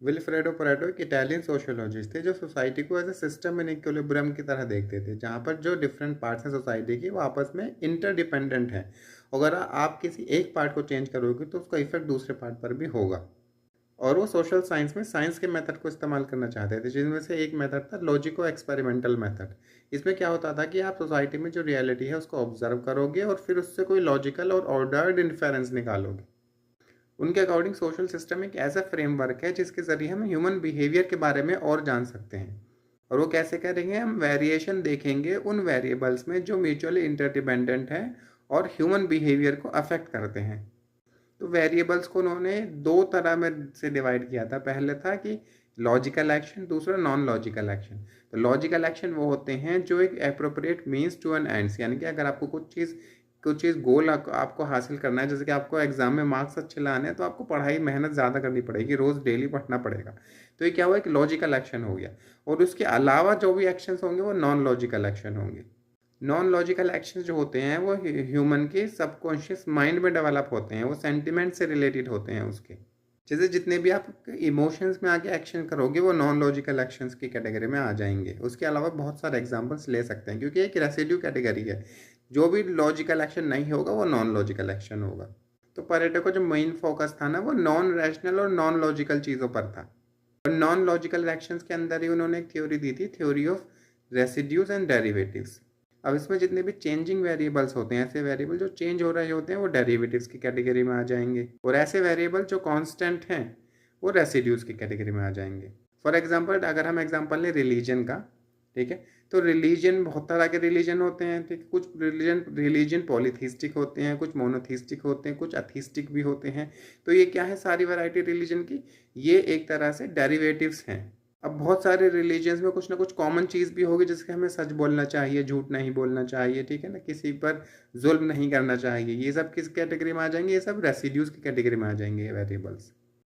Vilfredo Pareto एक Italian sociologist थे जो सोसाइटी को as a system in equilibrium की तरह देखते थे, जहाँ पर जो डिफरेंट पार्ट्स हैं सोसाइटी के वो आपस में इंटरडिपेंडेंट हैं। अगर आप किसी एक पार्ट को चेंज करोगे तो उसका इफेक्ट दूसरे पार्ट पर भी होगा। और वो सोशल साइंस में साइंस के मेथड को इस्तेमाल करना चाहते थे, जिनमें से एक मेथड था लॉजिको एक्सपेरिमेंटल मेथड। इसमें क्या होता था कि आप सोसाइटी में जो रियलिटी है उसको ऑब्जर्व करोगे और फिर उससे कोई लॉजिकल और ऑर्डर्ड इन्फेरेंस निकालोगे। उनके अकॉर्डिंग सोशल सिस्टम एक ऐसा फ्रेमवर्क है जिसके ज़रिए हम ह्यूमन बिहेवियर के बारे में और जान सकते हैं। और वो कैसे करेंगे, हम वेरिएशन देखेंगे उन वेरिएबल्स में जो म्यूचुअली इंटरडिपेंडेंट हैं और ह्यूमन बिहेवियर को अफेक्ट करते हैं। तो वेरिएबल्स को उन्होंने दो तरह में से डिवाइड किया था। पहले था कि लॉजिकल एक्शन, दूसरा नॉन लॉजिकल एक्शन। तो लॉजिकल एक्शन वो होते हैं जो एक appropriate means to an ends, यानी कि अगर आपको कुछ चीज़ गोल आपको हासिल करना है, जैसे कि आपको एग्जाम में मार्क्स अच्छे लाने हैं तो आपको पढ़ाई मेहनत ज़्यादा करनी पड़ेगी, रोज़ डेली पढ़ना पड़ेगा। तो ये क्या हुआ, एक लॉजिकल एक्शन हो गया। और उसके अलावा जो भी एक्शंस होंगे वो नॉन लॉजिकल एक्शन होंगे। नॉन लॉजिकल एक्शंस जो होते हैं वो ह्यूमन के सबकॉन्शियस माइंड में डेवलप होते हैं, वो सेंटिमेंट से रिलेटेड होते हैं उसके। जैसे जितने भी आप इमोशंस में आके एक्शन करोगे वो नॉन लॉजिकल एक्शंस की कैटेगरी में आ जाएंगे। उसके अलावा बहुत सारे एग्जांपल्स ले सकते हैं, क्योंकि एक रेसिड्यू कैटेगरी है। जो भी लॉजिकल एक्शन नहीं होगा वो नॉन लॉजिकल एक्शन होगा। तो परेटो का जो मेन फोकस था ना वो नॉन रैशनल और नॉन लॉजिकल चीज़ों पर था। और नॉन लॉजिकल एक्शंस के अंदर ही उन्होंने एक थ्योरी दी थी, theory of residues and derivatives. अब इसमें जितने भी चेंजिंग वेरिएबल्स होते हैं, ऐसे वेरिएबल जो चेंज हो रहे होते हैं वो डेरिवेटिव्स की कैटेगरी में आ जाएंगे, और ऐसे वेरिएबल जो कांस्टेंट हैं वो रेसिड्यूज की कैटेगरी में आ जाएंगे। फॉर एग्जांपल अगर हम एग्जांपल लें रिलीजन का, ठीक है, तो रिलीजन बहुत तरह के रिलीजन होते हैं, ठीक है। कुछ रिलीजन पॉलीथीस्टिक होते हैं, कुछ मोनोथीस्टिक होते हैं, कुछ अथीस्टिक भी होते हैं। तो ये क्या है, सारी वैरायटी रिलीजन की ये एक तरह से डेरिवेटिव्स हैं। अब बहुत सारे रिलीजन्स में कुछ ना कुछ कॉमन चीज़ भी होगी, जैसे हमें सच बोलना चाहिए, झूठ नहीं बोलना चाहिए, ठीक है ना, किसी पर जुल्म नहीं करना चाहिए। ये सब किस कैटेगरी में आ जाएंगे, ये सब रेसिड्यूज की कैटेगरी में आ जाएंगे ये वेरिएबल्स।